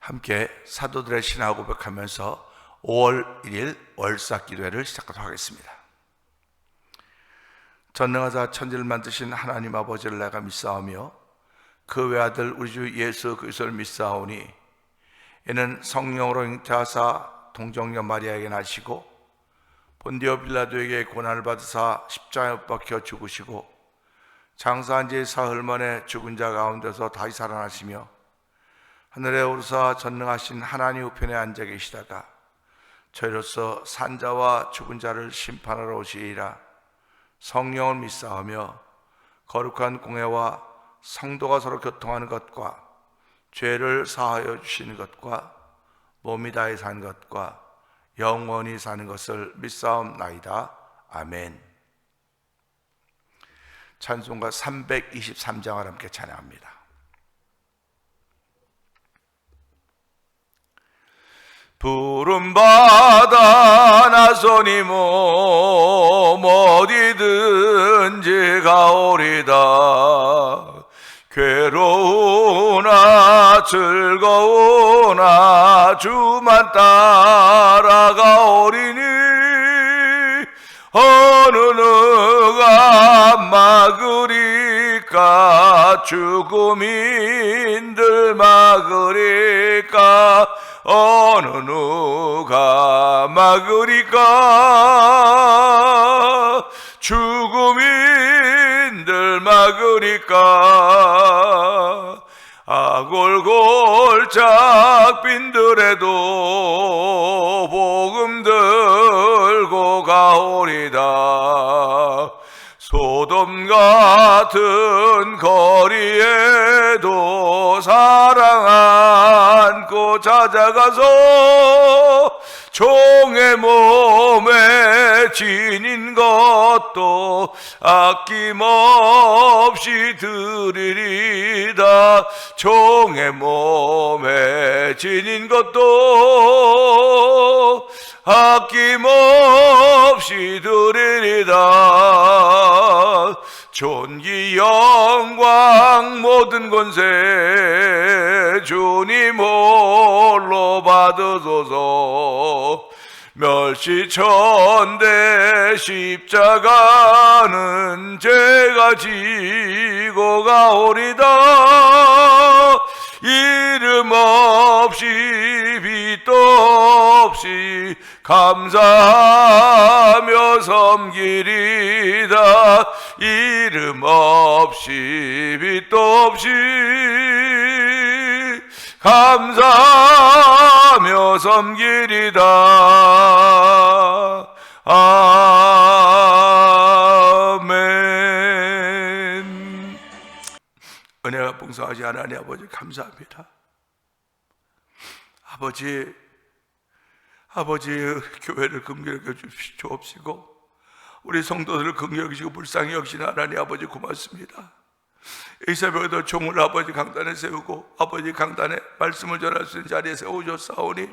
함께 사도들의 신앙 고백하면서 5월 1일 월삭기도회를 시작하도록 하겠습니다. 전능하사 천지를 만드신 하나님 아버지를 내가 믿사오며 그 외아들 우리 주 예수 그리스도를 믿사오니 이는 성령으로 잉태하사 동정녀 마리아에게 나시고 본디오 빌라도에게 고난을 받으사 십자가에 못 박혀 죽으시고 장사한 지 사흘 만에 죽은 자 가운데서 다시 살아나시며 하늘에 오르사 전능하신 하나님 우편에 앉아 계시다가 저희로서 산자와 죽은 자를 심판하러 오시리라. 성령을 믿사오며 거룩한 공회와 성도가 서로 교통하는 것과 죄를 사하여 주시는 것과 몸이 다해 사는 것과 영원히 사는 것을 믿사옵나이다. 아멘. 찬송가 323장을 함께 찬양합니다. 부름받아 나서니 몸 어디든지 가오리다. 괴로우나 즐거우나 주만 따라가오리니 어느 누가 막으리까 죽음인들 막으리까 어느 누가 막으리까 죽음인들 막으리까 아골골짝 빈들에도 복음 들고 가오리다. 소돔 같은 거리에도 사랑 안고 찾아가서 종의 몸에 지닌 것도 아낌없이 드리리다. 종의 몸에 지닌 것도 아낌없이 드리리다. 존귀 영광 모든 권세 주님 홀로 받으소서. 멸시천대 십자가는 제가 지고 가오리다. 이름 없이 빛도 없이 감사하며 섬기리다. 이름 없이 빛도 없이 감사하며 섬기리다. 아멘. 은혜가 풍성하신 하나님 아버지 감사합니다. 아버지 교회를 긍휼히 주옵시고 우리 성도들을 긍휼히 여기시고 불쌍히 여기시는 하나님 아버지 고맙습니다. 이 새벽에도 종을 아버지 강단에 세우고 아버지 강단에 말씀을 전할 수 있는 자리에 세우셨사오니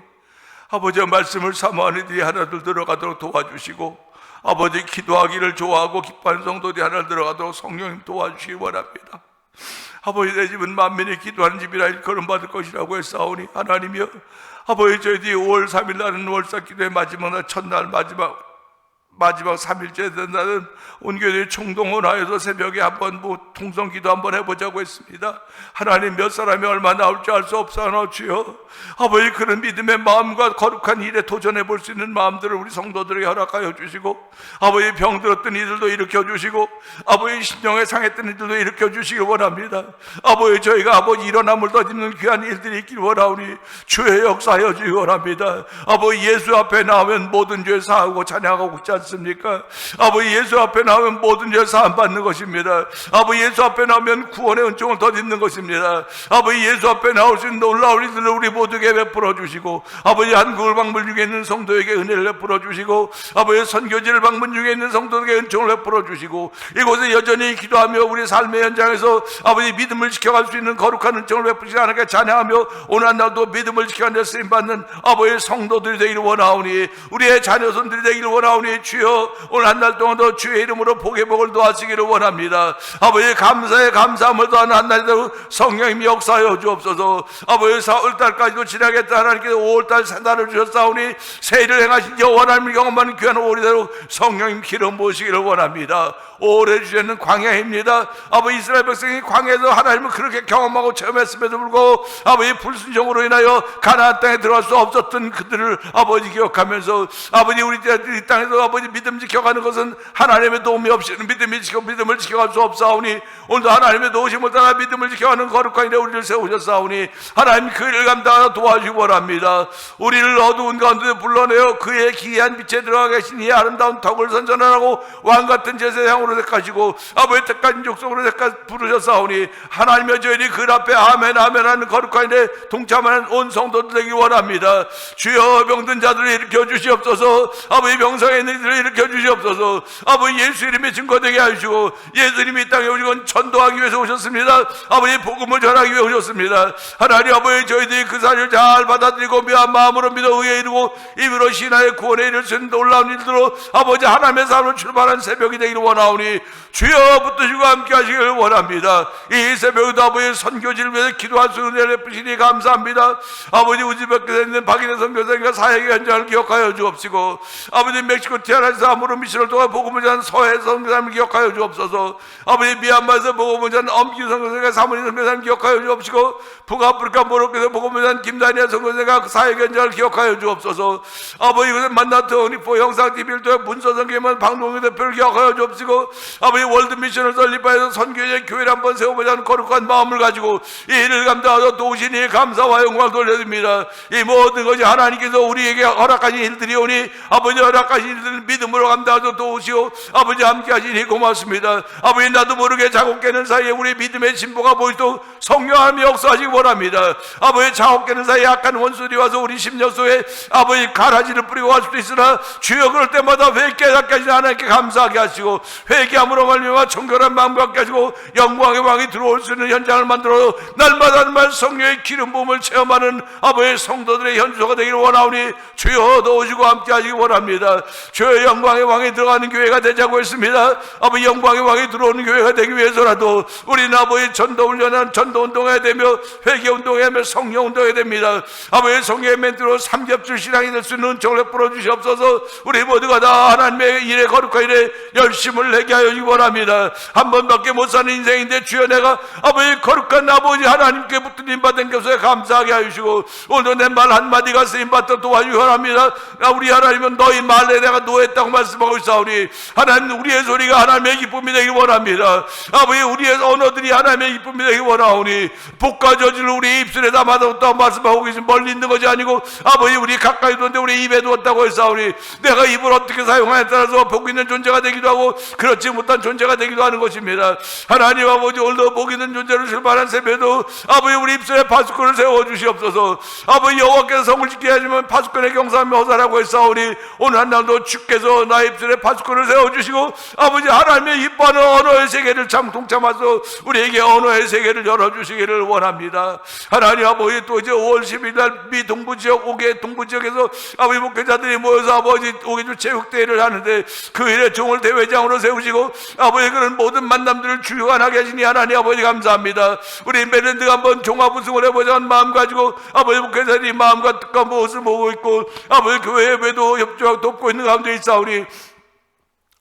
아버지의 말씀을 사모하는 이들이 하나둘 들어가도록 도와주시고 아버지 기도하기를 좋아하고 기뻐하는 성도들이 하나 들어가도록 성령님 도와주시기 원합니다. 아버지 내 집은 만민이 기도하는 집이라 일컬음받을 것이라고 했사오니 하나님이여 아버지 저희들이 5월 3일 날은 월삭기도의 마지막 날 첫날 마지막 3일째 된 날은 온 교회들이 총동원하여서 새벽에 한번 통성기도 한번 해보자고 했습니다. 하나님 몇 사람이 얼마 나올지 알 수 없사오나 주여 아버지 그런 믿음의 마음과 거룩한 일에 도전해 볼 수 있는 마음들을 우리 성도들에게 허락하여 주시고 아버지 병들었던 이들도 일으켜 주시고 아버지 심령에 상했던 이들도 일으켜 주시길 원합니다. 아버지 저희가 아버지 일어남을 더짓는 귀한 일들이 있길 원하오니 주의 역사하여 주시기 원합니다. 아버지 예수 앞에 나오면 모든 죄 사하고 찬양하고 있지 않습니까? 아버지 예수 앞에 나오면 모든 죄 사함 받는 것입니다. 아버지 예수 앞에 나오면 구원의 은총을 더짓는 것입니다. 아버지 예수 앞에 나올 수 있는 놀라운 일들을 우리 모두에게 베풀어 주시고 아버지 한국을 방문 중에 있는 성도에게 은혜를 베풀어 주시고 아버지 선교지를 방문 중에 있는 성도에게 은총을 베풀어 주시고 이곳에 여전히 기도하며 우리 삶의 현장에서 아버지 믿음을 지켜갈 수 있는 거룩한 은총을 베푸시지 않게 찬양하며 오늘 날도 믿음을 지켜가는 데 쓰임받는 아버지 성도들이 되기를 원하오니 우리의 자녀손들이 되기를 원하오니 주여 오늘 한 달 동안도 주의 이름으로 복의 복을 도와주기를 원합니다. 아버지 감사에 감사함을 더하는 한 달도 성령님 역사하여 주옵소서. 아버지 4월달까지도 지나겠다 하나님께서 5월달 새 달을 주셨사오니 새일을 행하신 여호와 하나님을 경험하는 귀한 오리대로 성령님 기름 부으시기를 원합니다. 오래 주제는 광야입니다. 아버지 이스라엘 백성이 광야에서 하나님을 그렇게 경험하고 체험했음에도 불구하고 아버지 불순종으로 인하여 가나안 땅에 들어갈 수 없었던 그들을 아버지 기억하면서 아버지 우리 이 땅에서 아버지 믿음 지켜가는 것은 하나님의 도움이 없이는 믿음을 지켜갈 수 없사오니 오늘도 하나님의 도우심을 따라 믿음을 지켜가는 거룩한 일에 우리를 세우셨사오니 하나님 그 일을 감당하여 도와주기 원합니다. 우리를 어두운 가운데 불러내어 그의 기이한 빛에 들어가 계신 이 아름다운 덕을 선전하라고 왕같은 제사장으로 택하시고 아버지 택한 족속으로 부르셨사오니 하나님의 저희들이 그 앞에 아멘 아멘 하는 거룩한 일에 동참하는 온 성도들 되기 원합니다. 주여 병든 자들을 일으켜 주시옵소서. 아버지 병상에 있는 이들을 일으켜 주시옵소서. 아버지 예수 이름의 증거되게 하시고 예수님이 이 땅에 오시건 전도하기 위해서 오셨습니다. 아버지 복음을 전하기 위해 오셨습니다. 하나님 아버지 저희들이 그 사실을 잘 받아들이고 미안 마음으로 믿어 의에 이르고 입으로 신하의 구원에 이를 수 있는 놀라운 일들로 아버지 하나님의 삶을 출발한 새벽이 되기를 원하오니 주여 붙드시고 함께 하시기를 원합니다. 이 새벽에도 아버지 선교지를 위해서 기도할 수 있는 은혜를 베푸시니 감사합니다. 아버지 우즈베키스탄에 있는 박인혜 선교사님과 사역의 현장을 기억하여 주옵시고 아버지 멕시코 티아라에서 아무런 미션을 통해 복음을 전하는 서해 선교사님을 기억하여 주옵소서. 아버지 미얀마에서 복음을 전하는 엄기 선교사님과 사모님 선교사님 기억하여 주옵시고 북아프리카 모로코에서 복음을 전하는 김다니엘 선교사님과 그 사역의 현장을 기억하여 주옵소서. 아버지 이곳에 만나트 오니포 영상TV를 통해 문서 선교만 방송의 대표를 기억하여 주옵시고 아버지 월드미션을 설립하여서 선교의 교회를 한번 세워보자는 거룩한 마음을 가지고 이 일을 감당하여 도우시니 감사와 영광을 돌려드립니다. 이 모든 것이 하나님께서 우리에게 허락하신 일들이오니 아버지 허락하신 일들을 믿음으로 감당하여 도우시오 아버지 함께 하시니 고맙습니다. 아버지 나도 모르게 작업 깨는 사이에 우리 믿음의 진보가 보이도록 성령 하나님이 역사하시기 원합니다. 아버지 작업 깨는 사이에 약한 원수들이 와서 우리 심령 속에 아버지 가라지를 뿌리고 갈 수도 있으나 주여 그럴 때마다 회개하게 하시는 하나님께 감사하게 하시고 회개함으로 말미암아 청결한 마음과 함께 하시고 영광의 왕이 들어올 수 있는 현장을 만들어 날마다 성령의 기름 부음을 체험하는 아버지의 성도들의 현주소가 되기를 원하오니 주여 도우시고 함께 하시기 원합니다. 주여 영광의 왕이 들어가는 교회가 되자고 했습니다. 아버지 영광의 왕이 들어오는 교회가 되기 위해서라도 우리는 아버지 전도훈련한 전도운동해야 되며 회개운동해야 되며 성령운동해야 됩니다. 아버지 성령의 멘트로 삼겹줄 신앙이 될 수 있는 은총을 베풀어 주시옵소서. 우리 모두가 다 하나님의 일에 거룩한 일에 열심을 내게 하여 주기 원합니다. 한 번밖에 못 사는 인생인데 주여 내가 아버지 거룩한 아버지 하나님께 붙들림 받은 것에 감사하게 하시고 오늘도 내 말 한마디가 쓰임받도록 도와주기 원합니다. 우리 하나님은 너희 말에 내가 노했다고 말씀하고 있사오니 하나님 우리의 소리가 하나님의 기쁨이 되기 원합니다. 아버지 우리의 언어들이 하나님의 기쁨이 되기 원하오니 복과 저주를 우리 입술에 담아뒀다고 말씀하고 계신 멀리 있는 것이 아니고 아버지 우리 가까이 두었는데 우리 입에 두었다고 했사오니 내가 입을 어떻게 사용하냐에 따라서 복 있는 존재가 되기도 하고 그렇지 못한 존재가 되기도 하는 것입니다. 하나님 아버지 오늘도 복 있는 존재로 출발한 새벽에도 아버지 우리 입술에 파수꾼을 세워주시옵소서. 아버지 여호와께서 성을 지켜야 하지만 파수꾼의 경사하며 허사라고 했사오니 오늘 한 날도 주께서 나의 입술에 파수꾼을 세워주시고 아버지 하나님의 이뻐하는 언어의 세계를 동참하소 우리에게 언어의 세계를 열어주시기를 원합니다. 하나님 아버지 또 이제 5월 10일 날 미 동부지역 5개 동부지역에서 아버지 목회자들이 모여서 아버지 5개주 체육대회를 하는데 그 일에 종을 대회장으로 세우시고 아버지 그런 모든 만남들을 주관하게 하시니 하나님 아버지 감사합니다. 우리 메랜드가 한번 종합 우승을 해보자는 마음 가지고 아버지 목회자들이 마음과 뜻과 무엇을 모으고 있고 아버지 교회 예배도 협조하고 돕고 있는 가운데 있사오니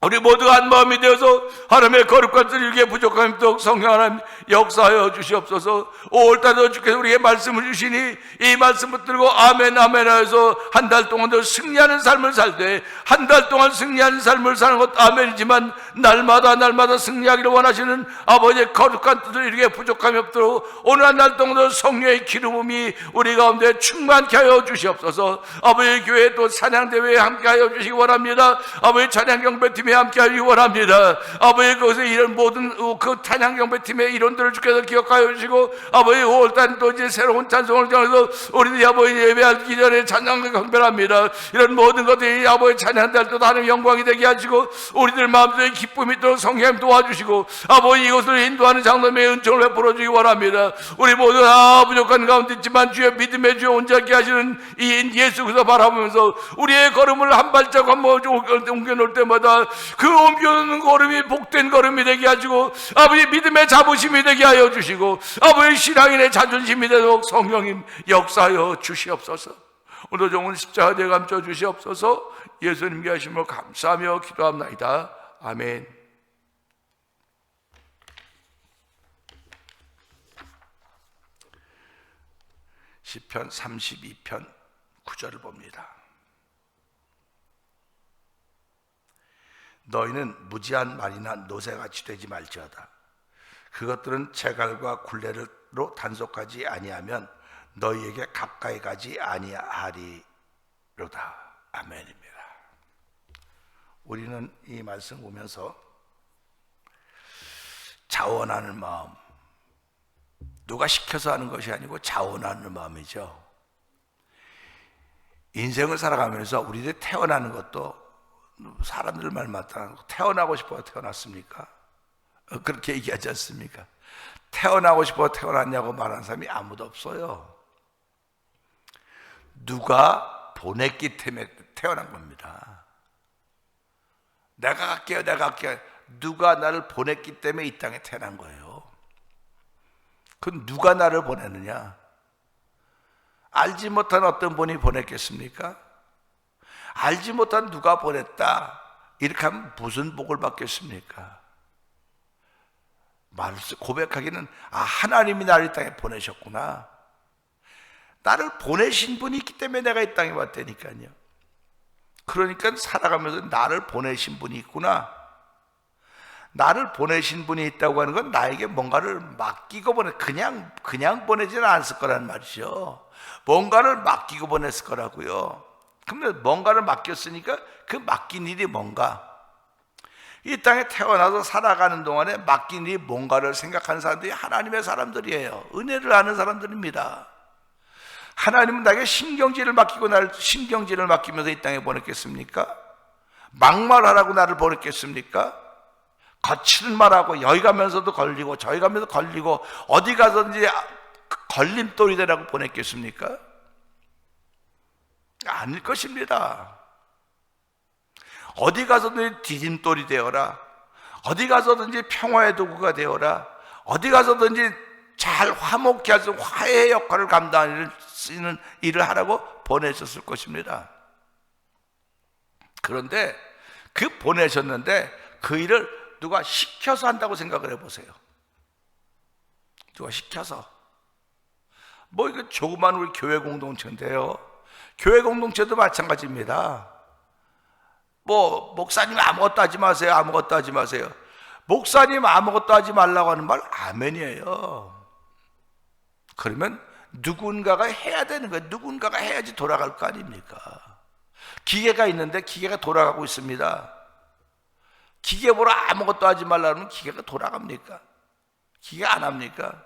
우리 모두가 한 마음이 되어서 하나님의 거룩한 뜻을 이루기에 부족함이 없도록 성령 하나님 역사하여 주시옵소서. 5월달도 주께서 우리에게 말씀을 주시니 이 말씀 붙들고 아멘 아멘 하여서 한 달 동안도 승리하는 삶을 살되 한 달 동안 승리하는 삶을 사는 것 아멘이지만 날마다 승리하기를 원하시는 아버지의 거룩한 뜻을 이루기에 부족함이 없도록 오늘 한 달 동안도 성령의 기름음이 우리 가운데 충만케 하여 주시옵소서. 아버지 교회 또 찬양대회에 함께 하여 주시기 원합니다. 아버지 찬양 경배팀이 함께 하기 원합니다. 아버지, 거기서 이런 모든 그 찬양 경배팀의 이론들을 주께서 기억하여 주시고, 아버지 5월달 또 이제 새로운 찬송을 통해서 우리들이 아버지 예배하기 전에 찬양을 경배합니다. 이런 모든 것들이 아버지 찬양될 또 다른 영광이 되게 하시고, 우리들 마음속에 기쁨이 있도록 성령님 도와주시고, 아버지 이것을 인도하는 장로님의 은총을 베풀어 주기 원합니다. 우리 모두 다 부족한 가운데 있지만 주의 믿음의 주여 온전케 하시는 이 예수 그리스도 바라보면서 우리의 걸음을 한 발짝 한 번 옮겨놓을 때마다 그 옮겨놓는 걸음이 복된 걸음이 되게 하시고, 아버지 믿음의 자부심이 되게 하여 주시고, 아버지 신앙인의 자존심이 되도록 성령님 역사하여 주시옵소서. 오늘 종은 십자가에 감춰 주시옵소서. 예수님께 하심을 감사하며 기도합나이다. 아멘. 시편 32편 9절을 봅니다. 너희는 무지한 말이나 노새같이 되지 말지어다. 그것들은 재갈과 굴레로 단속하지 아니하면 너희에게 가까이 가지 아니하리로다. 아멘입니다. 우리는 이 말씀 보면서 자원하는 마음, 누가 시켜서 하는 것이 아니고 자원하는 마음이죠. 인생을 살아가면서 우리들이 태어나는 것도 사람들 말 맞다. 태어나고 싶어 태어났습니까? 그렇게 얘기하지 않습니까? 태어나고 싶어 태어났냐고 말하는 사람이 아무도 없어요. 누가 보냈기 때문에 태어난 겁니다. 내가 갈게요, 내가 갈게요. 누가 나를 보냈기 때문에 이 땅에 태어난 거예요. 그건 누가 나를 보냈느냐? 알지 못한 어떤 분이 보냈겠습니까? 알지 못한 누가 보냈다 이렇게 하면 무슨 복을 받겠습니까? 고백하기는 하나님이 나를 이 땅에 보내셨구나. 나를 보내신 분이 있기 때문에 내가 이 땅에 왔다니까요. 그러니까 살아가면서 나를 보내신 분이 있구나. 나를 보내신 분이 있다고 하는 건 나에게 뭔가를 맡기고 그냥 보내지는 않았을 거란 말이죠. 뭔가를 맡기고 보냈을 거라고요. 그러면 뭔가를 맡겼으니까 그 맡긴 일이 뭔가? 이 땅에 태어나서 살아가는 동안에 맡긴 일이 뭔가를 생각하는 사람들이 하나님의 사람들이에요. 은혜를 아는 사람들입니다. 하나님은 나에게 신경질을 맡기고 나를 신경질을 맡기면서 이 땅에 보냈겠습니까? 막말하라고 나를 보냈겠습니까? 거칠은 말하고 여기 가면서도 걸리고 저기 가면서 걸리고 어디 가서든지 걸림돌이 되라고 보냈겠습니까? 아닐 것입니다. 어디 가서든지 디딤돌이 되어라. 어디 가서든지 평화의 도구가 되어라. 어디 가서든지 잘 화목케 해서 화해의 역할을 감당하는 일을 하라고 보내셨을 것입니다. 그런데 그 보내셨는데 그 일을 누가 시켜서 한다고 생각을 해보세요. 누가 시켜서. 이거 조그만 우리 교회 공동체인데요. 교회 공동체도 마찬가지입니다. 목사님 아무것도 하지 마세요. 아무것도 하지 마세요. 목사님 아무것도 하지 말라고 하는 말 아멘이에요. 그러면 누군가가 해야 되는 거예요. 누군가가 해야지 돌아갈 거 아닙니까? 기계가 있는데 기계가 돌아가고 있습니다. 기계 보러 아무것도 하지 말라면 기계가 돌아갑니까? 기계 안 합니까?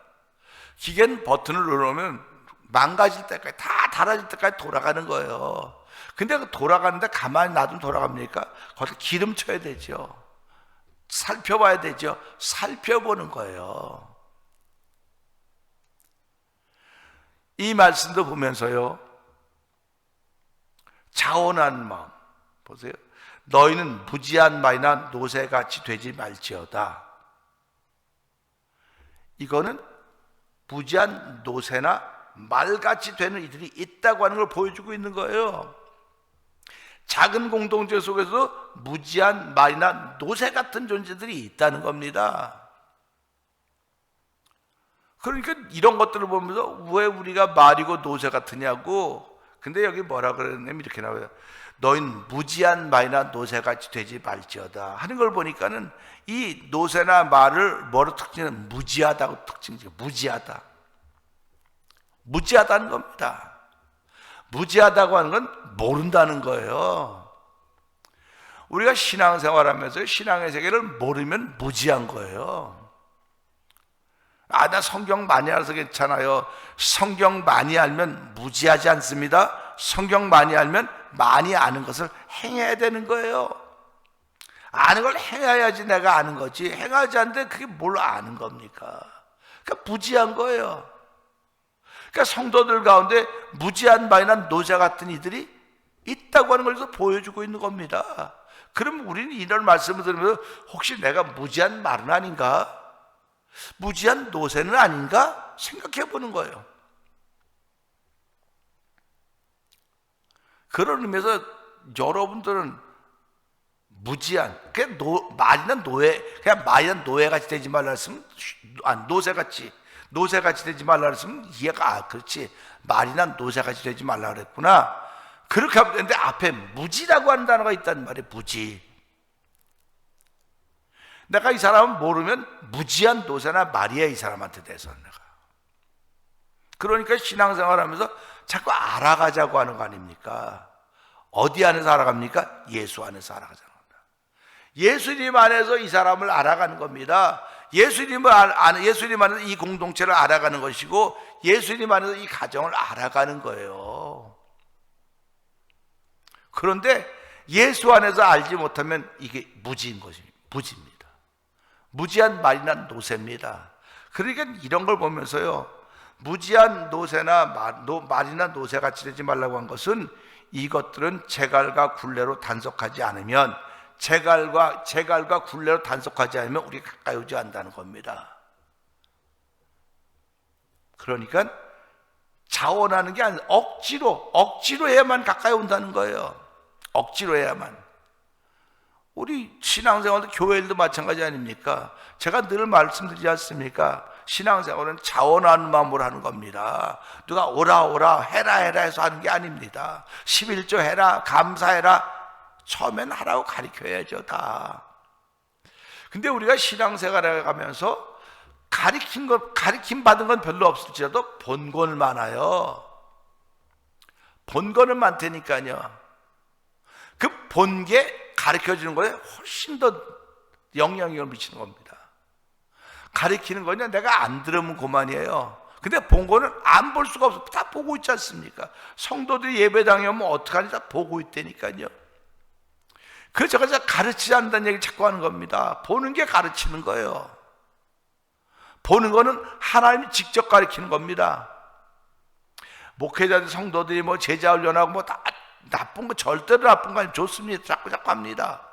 기계는 버튼을 누르면 망가질 때까지 다 닳아질 때까지 돌아가는 거예요. 근데 그 돌아가는데 가만히 놔두면 돌아갑니까? 거기서 기름 쳐야 되죠. 살펴봐야 되죠. 살펴보는 거예요. 이 말씀도 보면서요, 자원하는 마음 보세요. 너희는 무지한 말이나 노새같이 되지 말지어다. 이거는 무지한 노새나 말같이 되는 이들이 있다고 하는 걸 보여주고 있는 거예요. 작은 공동체 속에서 무지한 말이나 노새 같은 존재들이 있다는 겁니다. 그러니까 이런 것들을 보면서 왜 우리가 말이고 노새 같으냐고. 근데 여기 뭐라 그러냐면 이렇게 나와요. 너희는 무지한 말이나 노새같이 되지 말지어다 하는 걸 보니까는 이 노새나 말을 뭐로 특징은 무지하다고 특징이죠. 무지하다는 겁니다. 무지하다고 하는 건 모른다는 거예요. 우리가 신앙생활하면서 신앙의 세계를 모르면 무지한 거예요. 나 성경 많이 알아서 괜찮아요. 성경 많이 알면 무지하지 않습니다. 성경 많이 알면 많이 아는 것을 행해야 되는 거예요. 아는 걸 행해야지 내가 아는 거지, 행하지 않는데 그게 뭘 아는 겁니까? 그러니까 무지한 거예요. 그러니까 성도들 가운데 무지한 바이나 노자 같은 이들이 있다고 하는 걸 보여주고 있는 겁니다. 그럼 우리는 이런 말씀을 들으면서 혹시 내가 무지한 말은 아닌가? 무지한 노새는 아닌가? 생각해 보는 거예요. 그런 의미에서 여러분들은 무지한, 그냥 말이나 노예, 그냥 말이나 노예같이 되지 말라 했으면, 노새같이 되지 말라 했으면 이해가, 그렇지, 말이나 노새같이 되지 말라 그랬구나. 그렇게 하면 되는데 앞에 무지라고 하는 단어가 있단 말이에요. 무지. 내가 이 사람을 모르면 무지한 노새나 말이야, 이 사람한테 대해서는 내가. 그러니까 신앙생활 하면서 자꾸 알아가자고 하는 거 아닙니까? 어디 안에서 알아갑니까? 예수 안에서 알아가자는 겁니다. 예수님 안에서 이 사람을 알아가는 겁니다. 예수님 안에서 이 공동체를 알아가는 것이고, 예수님 안에서 이 가정을 알아가는 거예요. 그런데 예수 안에서 알지 못하면 이게 무지인 것입니다. 무지입니다. 무지한 말이나 노새입니다. 그러니까 이런 걸 보면서요, 무지한 노새나 말이나 노새같이 되지 말라고 한 것은, 이것들은 재갈과 굴레로 단속하지 않으면, 재갈과 굴레로 단속하지 않으면 우리가 가까이 오지 않는다는 겁니다. 그러니까 자원하는 게 아니라 억지로 해야만 가까이 온다는 거예요. 억지로 해야만. 우리 신앙생활도 교회일도 마찬가지 아닙니까? 제가 늘 말씀드리지 않습니까? 신앙생활은 자원하는 마음으로 하는 겁니다. 누가 오라 해라 해서 하는 게 아닙니다. 11조 해라, 감사해라, 처음엔 하라고 가르쳐야죠, 다. 근데 우리가 신앙생활에 가면서 가르침 받은 건 별로 없을지라도 본권은 많아요. 본권은 많다니까요. 그 본게 가르쳐주는 거에 훨씬 더 영향력을 미치는 겁니다. 가르치는 거는 내가 안 들으면 그만이에요. 근데 본거는 안 볼 수가 없어. 다 보고 있지 않습니까? 성도들이 예배당에 오면 어떡하니, 다 보고 있다니까요. 그래서 제가 가르치지 않는다는 얘기를 자꾸 하는 겁니다. 보는 게 가르치는 거예요. 보는 거는 하나님이 직접 가르치는 겁니다. 목회자들, 성도들이 제자 훈련하고 다 나쁜 거, 절대로 나쁜 거 아니에요. 좋습니다. 자꾸 합니다.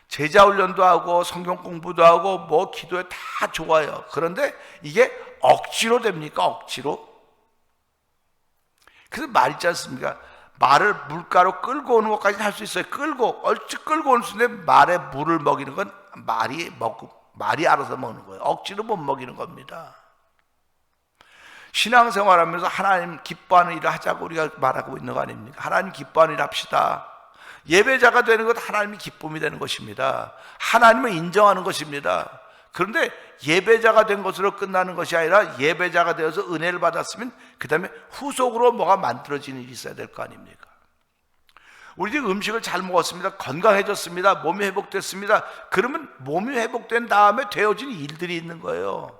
제자 훈련도 하고 성경 공부도 하고 기도에 다 좋아요. 그런데 이게 억지로 됩니까? 억지로? 그래서 말 있지 않습니까? 말을 물가로 끌고 오는 것까지는 할 수 있어요. 얼추 끌고 오는 수인데, 말에 물을 먹이는 건 말이 알아서 먹는 거예요. 억지로 못 먹이는 겁니다. 신앙생활하면서 하나님 기뻐하는 일을 하자고 우리가 말하고 있는 거 아닙니까? 하나님 기뻐하는 일 합시다. 예배자가 되는 것, 하나님이 기쁨이 되는 것입니다. 하나님을 인정하는 것입니다. 그런데 예배자가 된 것으로 끝나는 것이 아니라, 예배자가 되어서 은혜를 받았으면 그 다음에 후속으로 뭐가 만들어지는 일이 있어야 될 거 아닙니까? 우리 음식을 잘 먹었습니다. 건강해졌습니다. 몸이 회복됐습니다. 그러면 몸이 회복된 다음에 되어진 일들이 있는 거예요.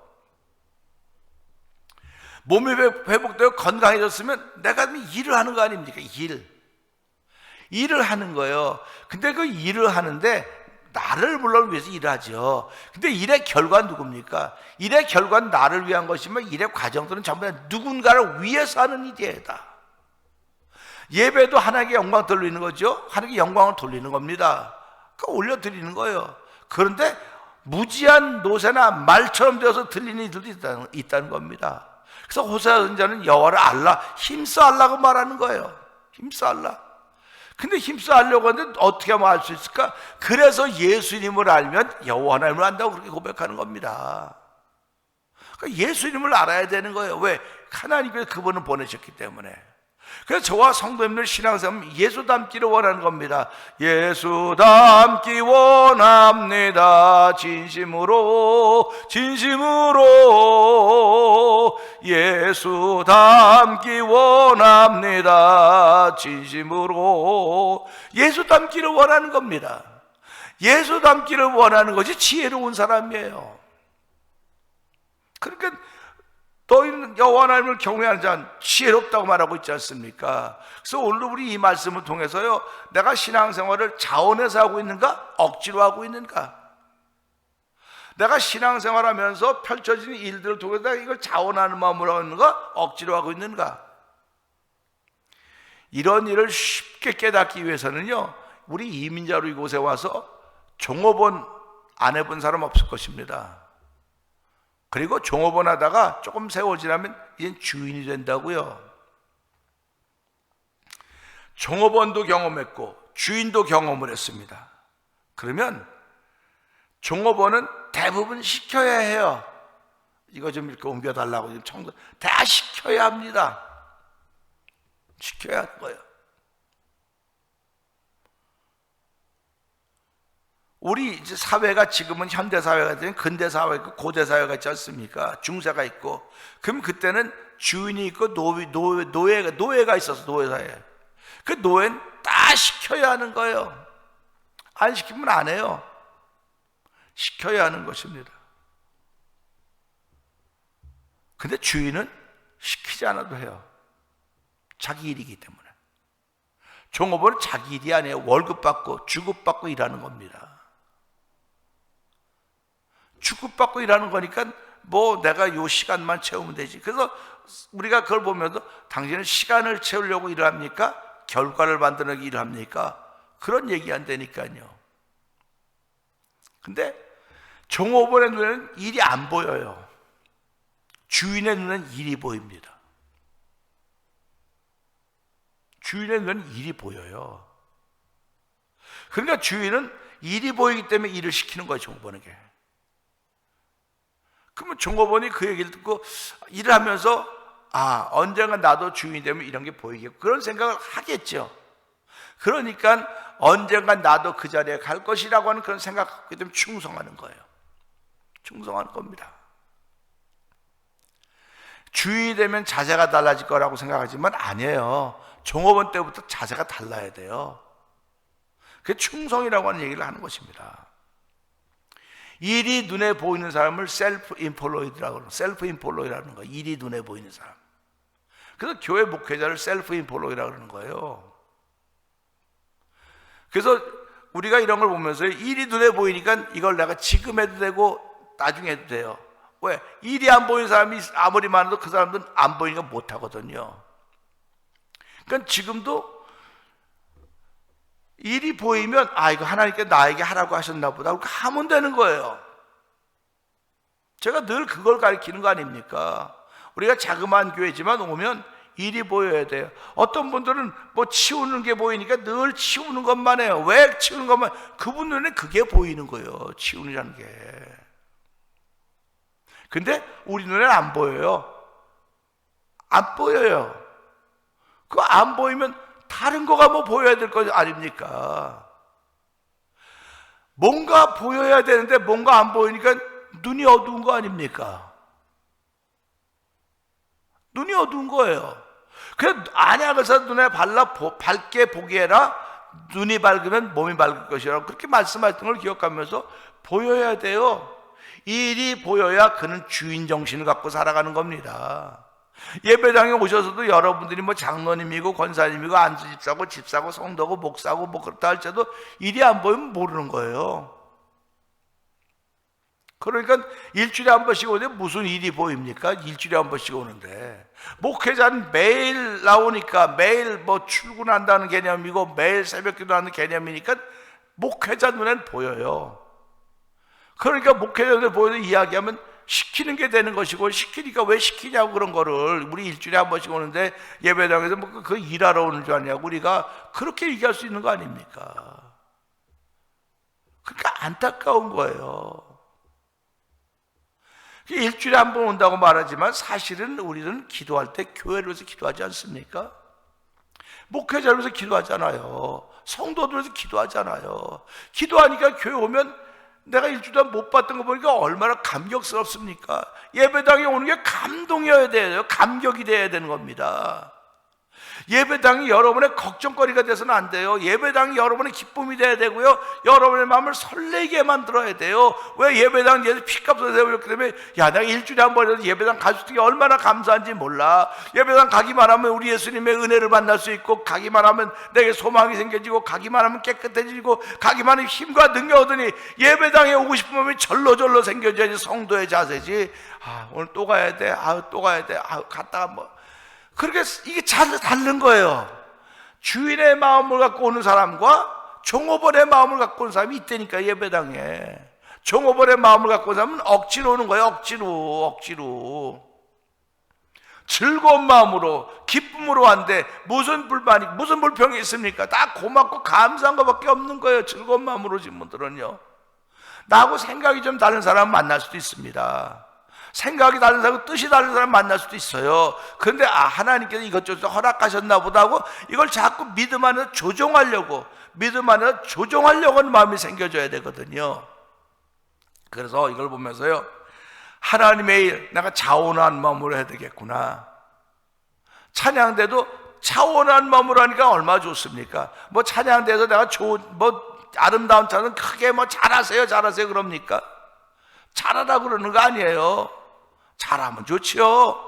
몸이 회복되고 건강해졌으면 내가 일을 하는 거 아닙니까? 일을 하는 거예요. 근데 그 일을 하는데 나를 물론 위해서 일하죠. 근데 일의 결과는 누굽니까? 일의 결과는 나를 위한 것이면 일의 과정들은 전부 다 누군가를 위해서 하는 일이에요. 다. 예배도 하나님께 영광 돌리는 거죠. 하나님께 영광을 돌리는 겁니다. 그러니까 올려드리는 거예요. 그런데 무지한 노새나 말처럼 되어서 들리는 이들도 있다는 겁니다. 그래서 호세아 선지자는 여호와를 알라, 힘써 알라고 말하는 거예요. 힘써 알라. 근데 힘써 알려고 하는데 어떻게 하면 알 수 있을까? 그래서 예수님을 알면 여호와 하나님을 안다고 그렇게 고백하는 겁니다. 그러니까 예수님을 알아야 되는 거예요. 왜? 하나님께서 그분을 보내셨기 때문에. 그래서 저와 성도님들 신앙생활은 예수 닮기를 원하는 겁니다. 예수 닮기 원합니다. 진심으로 예수 닮기 원합니다. 진심으로 예수 닮기를 원하는 겁니다. 예수 닮기를 원하는 것이 지혜로운 사람이에요. 그러니까 너희는 여호와 하나님을 경외하는 자는 지혜롭다고 말하고 있지 않습니까? 그래서 오늘 우리 이 말씀을 통해서요, 내가 신앙생활을 자원해서 하고 있는가? 억지로 하고 있는가? 내가 신앙생활하면서 펼쳐지는 일들을 통해서 이걸 자원하는 마음으로 하는가? 억지로 하고 있는가? 이런 일을 쉽게 깨닫기 위해서는요, 우리 이민자로 이곳에 와서 종업원 안 해본 사람 없을 것입니다. 그리고 종업원 하다가 조금 세월 지나면 이젠 주인이 된다고요. 종업원도 경험했고 주인도 경험을 했습니다. 그러면 종업원은 대부분 시켜야 해요. 이거 좀 이렇게 옮겨달라고 지금 청소 다 시켜야 합니다. 시켜야 하는 거예요. 우리 이제 사회가 지금은 현대 사회가 된 근대 사회 있고 고대 사회가 있지 않습니까? 중세가 있고. 그럼 그때는 주인이 있고 노예가 있어서 노예사회. 그 노예는 다 시켜야 하는 거예요. 안 시키면 안 해요. 시켜야 하는 것입니다. 근데 주인은 시키지 않아도 해요. 자기 일이기 때문에. 종업원은 자기 일이 아니에요. 월급 받고 주급받고 일하는 겁니다. 주급받고 일하는 거니까 뭐 내가 요 시간만 채우면 되지. 그래서 우리가 그걸 보면서 당신은 시간을 채우려고 일을 합니까? 결과를 만드는 일을 합니까? 그런 얘기 안 되니까요. 근데 종업원의 눈에는 일이 안 보여요. 주인의 눈에는 일이 보입니다. 주인의 눈에는 일이 보여요. 그러니까 주인은 일이 보이기 때문에 일을 시키는 거예요, 종업원에게. 그러면 종업원이 그 얘기를 듣고 일을 하면서 언젠가 나도 주인이 되면 이런 게 보이겠고 그런 생각을 하겠죠. 그러니까 언젠가 나도 그 자리에 갈 것이라고 하는 그런 생각을 갖게 되면 충성하는 거예요. 충성하는 겁니다. 주인이 되면 자세가 달라질 거라고 생각하지만 아니에요. 종업원 때부터 자세가 달라야 돼요. 그게 충성이라고 하는 얘기를 하는 것입니다. 일이 눈에 보이는 사람을 셀프 인폴로이드라고 그러는, 셀프 인폴로이라는 거예요. 일이 눈에 보이는 사람. 그래서 교회 목회자를 셀프 인폴로이라고 그러는 거예요. 그래서 우리가 이런 걸 보면서 일이 눈에 보이니까 이걸 내가 지금 해도 되고 나중에 해도 돼요. 왜? 일이 안 보이는 사람이 아무리 많아도 그 사람들은 안 보이니까 못 하거든요. 그러니까 지금도 일이 보이면 이거 하나님께 나에게 하라고 하셨나 보다 그렇게 하면 되는 거예요. 제가 늘 그걸 가르치는 거 아닙니까? 우리가 자그마한 교회지만 오면 일이 보여야 돼요. 어떤 분들은 뭐 치우는 게 보이니까 늘 치우는 것만 해요. 왜 치우는 것만? 그분 눈에 그게 보이는 거예요. 치우느라는 게. 근데 우리 눈에는 안 보여요. 안 보여요. 그거 안 보이면 다른 거가 뭐 보여야 될 거 아닙니까? 뭔가 보여야 되는데 뭔가 안 보이니까 눈이 어두운 거 아닙니까? 눈이 어두운 거예요. 그래서 안약을 사서 눈에 발라 밝게 보게 해라. 눈이 밝으면 몸이 밝을 것이라고 그렇게 말씀하셨던 걸 기억하면서 보여야 돼요. 일이 보여야 그는 주인 정신을 갖고 살아가는 겁니다. 예배당에 오셔서도 여러분들이 뭐 장로님이고 권사님이고 안수집사고 집사고 성도고 목사고 뭐 그렇다 할지라도 일이 안 보이면 모르는 거예요. 그러니까 일주일에 한 번씩 오는데 무슨 일이 보입니까? 일주일에 한 번씩 오는데 목회자는 매일 나오니까 매일 뭐 출근한다는 개념이고 매일 새벽 기도하는 개념이니까 목회자 눈에는 보여요. 그러니까 목회자 눈에 보여서 이야기하면 시키는 게 되는 것이고 시키니까 왜 시키냐고 그런 거를 우리 일주일에 한 번씩 오는데 예배당에서 뭐 그 일하러 오는 줄 아냐고 우리가 그렇게 얘기할 수 있는 거 아닙니까? 그러니까 안타까운 거예요. 일주일에 한 번 온다고 말하지만 사실은 우리는 기도할 때 교회를 위해서 기도하지 않습니까? 목회자로서 기도하잖아요. 성도들에서 기도하잖아요. 기도하니까 교회 오면 내가 일주일 동안 못 봤던 거 보니까 얼마나 감격스럽습니까? 예배당에 오는 게 감동이어야 돼요. 감격이 돼야 되는 겁니다. 예배당이 여러분의 걱정거리가 돼서는 안 돼요. 예배당이 여러분의 기쁨이 돼야 되고요, 여러분의 마음을 설레게 만들어야 돼요. 왜? 예배당 예수 피값을 세우셨기 때문에, 야, 내가 일주일에 한 번이라도 예배당 갈 수 있는 게 얼마나 감사한지 몰라. 예배당 가기만 하면 우리 예수님의 은혜를 만날 수 있고, 가기만 하면 내게 소망이 생겨지고, 가기만 하면 깨끗해지고, 가기만 하면 힘과 능력 얻으니 예배당에 오고 싶은 마음이 절로절로 생겨져야지 성도의 자세지. 아, 오늘 또 가야 돼. 아, 또 가야 돼. 아, 갔다가 뭐. 그렇게 이게 다른 거예요. 주인의 마음을 갖고 오는 사람과 종업원의 마음을 갖고 오는 사람이 있다니까. 예배당에 종업원의 마음을 갖고 오는 사람은 억지로 오는 거예요. 억지로 즐거운 마음으로 기쁨으로 왔는데 무슨 불만이 무슨 불평이 있습니까? 다 고맙고 감사한 것밖에 없는 거예요. 즐거운 마음으로 오신 분들은요. 나하고 생각이 좀 다른 사람 만날 수도 있습니다. 생각이 다른 사람, 뜻이 다른 사람 만날 수도 있어요. 그런데 하나님께서 이것저것 허락하셨나 보다 하고 이걸 자꾸 믿음 안에서 조종하려고 하는 마음이 생겨져야 되거든요. 그래서 이걸 보면서요, 하나님의 일, 내가 자원한 마음으로 해야 되겠구나. 찬양대도 자원한 마음으로 하니까 얼마나 좋습니까? 뭐 찬양대에서 내가 아름다운 찬양 크게 잘하세요 그럽니까? 잘하라고 그러는 거 아니에요. 잘하면 좋지요.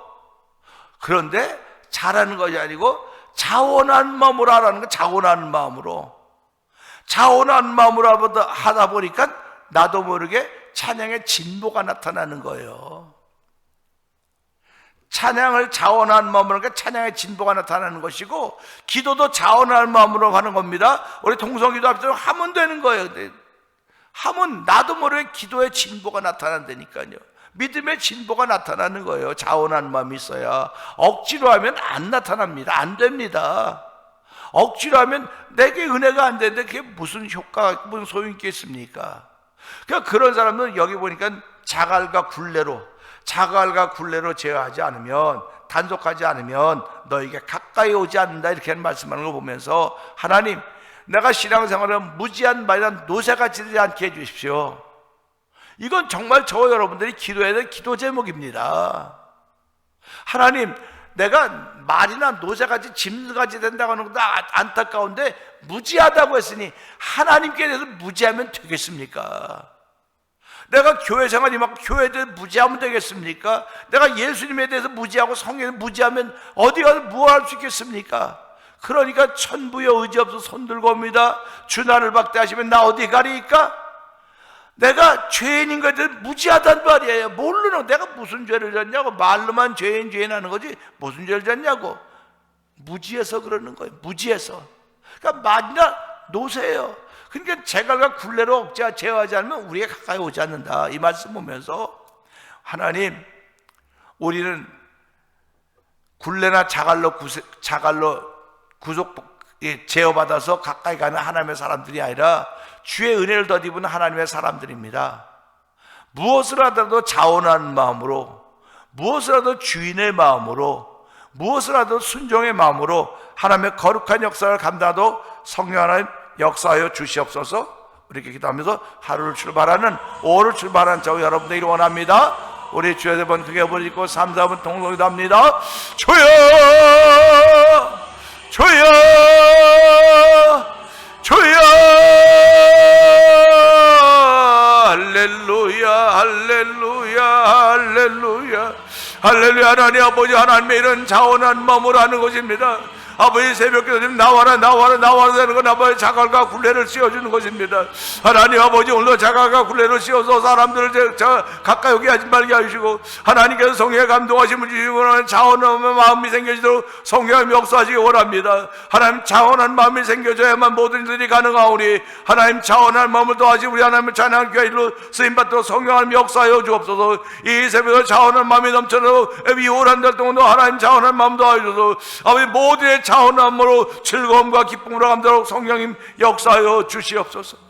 그런데 잘하는 것이 아니고 자원한 마음으로 하라는 거. 자원한 마음으로 하다 보니까 나도 모르게 찬양의 진보가 나타나는 거예요. 찬양을 자원한 마음으로 하니까 찬양의 진보가 나타나는 것이고, 기도도 자원한 마음으로 하는 겁니다. 우리 동성기도 앞에서 하면 되는 거예요. 하면 나도 모르게 기도의 진보가 나타난다니까요. 믿음의 진보가 나타나는 거예요. 자원한 마음이 있어야. 억지로 하면 안 나타납니다. 안 됩니다. 억지로 하면 내게 은혜가 안 되는데 그게 무슨 효과가, 무슨 소용이 있겠습니까? 그러니까 그런 사람은 여기 보니까 자갈과 굴레로 제어하지 않으면, 단속하지 않으면 너에게 가까이 오지 않는다, 이렇게 말씀하는 걸 보면서, 하나님, 내가 신앙생활을 무지한 말이나 노새같이 되지 않게 해주십시오. 이건 정말 저 여러분들이 기도해야 될 기도 제목입니다. 하나님, 내가 말이나 노새같이 짐승같이 된다고 하는 것도 안타까운데 무지하다고 했으니 하나님께 대해서 무지하면 되겠습니까? 내가 교회 생활이 막 교회에 대해서 무지하면 되겠습니까? 내가 예수님에 대해서 무지하고 성경에 무지하면 어디 가서 뭐 할 수 있겠습니까? 그러니까 천부여 의지 없어 손 들고 옵니다. 주 나를 박대하시면 나 어디 가리이까? 내가 죄인인 것에 대해서 무지하단 말이에요. 모르는, 내가 무슨 죄를 졌냐고. 말로만 죄인 하는 거지 무슨 죄를 졌냐고. 무지해서 그러는 거예요. 무지해서. 그러니까 말이나 노세요. 그러니까 제갈과 굴레로 제어하지 않으면 우리에게 가까이 오지 않는다, 이 말씀 보면서, 하나님, 우리는 굴레나 자갈로 제어받아서 가까이 가는 하나님의 사람들이 아니라 주의 은혜를 덧입은 하나님의 사람들입니다. 무엇을 하더라도 자원하는 마음으로, 무엇을 하도 주인의 마음으로, 무엇을 하도 순종의 마음으로 하나님의 거룩한 역사를 감당하도 성령 하나님 역사하여 주시옵소서. 이렇게 기도하면서 하루를 출발하는, 5월을 출발하는 저 여러분들이 원합니다. 우리 주여 세 번 크게 부르짖고 3, 4분 동성기도 합니다. 주여, 주여, 주여, 할렐루야, 할렐루야, 할렐루야, 할렐루야. 하나님 아버지, 하나님의 이런 자원한 마음으로 하는 것입니다. 아버지, 새벽기도 나와라 되는 건 아버지 자갈과 굴레를 씌워주는 것입니다. 하나님 아버지, 오늘도 자갈과 굴레를 씌워서 사람들을 가까이 오게 하지 말게 하시고, 하나님께서 성령의 감동하심을 주시고 자원한 마음이 생겨지도록 성령의 역사하시기 원합니다. 하나님, 자원한 마음이 생겨져야만 모든 일들이 가능하오니, 하나님 자원한 마음을 더하시고 우리 하나님의 찬양한 귀한 일로 쓰임받도록 성령의 역사하여 주옵소서. 이 새벽에 자원한 마음이 넘쳐나고 이 한 달 동안도 하나님 자원한 마음 더하여 주소서. 아버지, 모두의 자원함으로 즐거움과 기쁨으로 감도록 성령님 역사하여 주시옵소서.